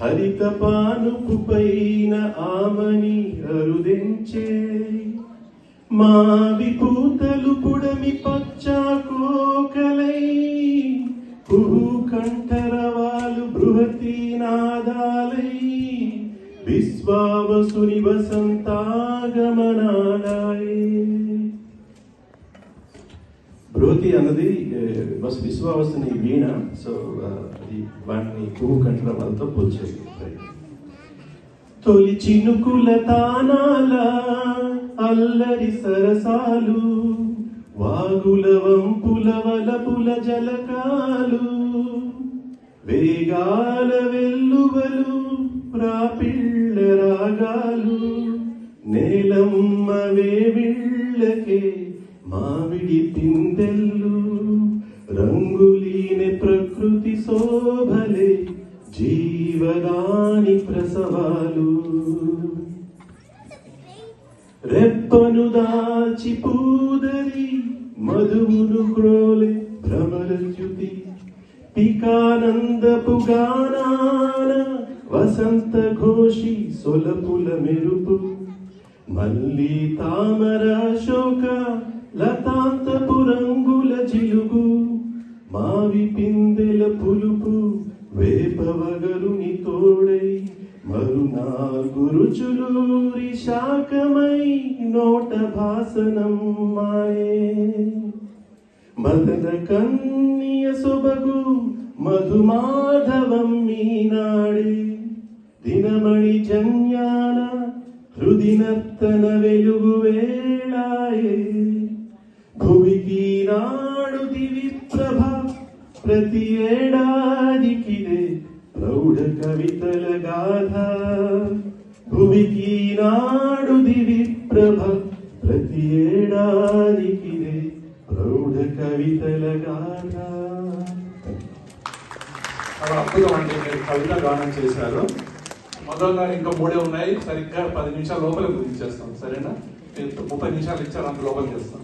హరిత పానుపు పైన ఆమని అరుదెంచే మావి పూతలు పుడమి పచ్చాకోకలై కుహు కంఠరవాలు బృహతి నాదాలై విశ్వావసుని వసంతాగమనాలై. బృహతి అన్నది విశ్వావసుని వీణ. సో అది వాటిని కుహు కంఠరవాలతో పోల్చేది. తొలి చినుకుల తానాల అల్లరి సరసాలు వాగుల వంపుల వలపుల జలకాలు వేగాల వెల్లువలు ప్రాపిళ్ళ రాగాలు నేలమ్మ వేవిళ్ళకే మామిడి పిందెల్లు రంగులీనే ప్రకృతి శోభలే జీవదాని ప్రసవాలు రెప్పను దాచి పూదరి మధువును క్రోలే భ్రమరచ్యుతి పికానందపు గానాన వసంత ఘోషి సొలపుల మెరుపు మల్లి తామర శోక లతాంతపు రంగుల జిలుగు మావి పిందెల పులుపు వేపవగరుని తోడై మరునాగు రుచులూరి శాకమై నోట భాసనం మాయే మదన కన్నియ సొబగు మధుమాధవం మీనాడే దినమణి జన్యాన హృది నర్తన వెలుగు వేళాయే భువికి నాడు దివి ప్రభ ప్రతి ఏడాదికిదే ప్రౌఢ కవితల గాథ భువికి నాడు దివి ప్రభ ప్రతి ఏడాదికిదే ప్రౌఢ కవితల గాథ. చాలా అద్భుతం అండి, మీరు కవిత గానం చేశారు. మొదలుగా ఇంకా 3 ఉన్నాయి, సరిగ్గా 10 నిమిషాల లోపల ముగించేస్తాం. సరేనా? 30 నిమిషాలు ఇచ్చారు, అంత లోపల చేస్తాం.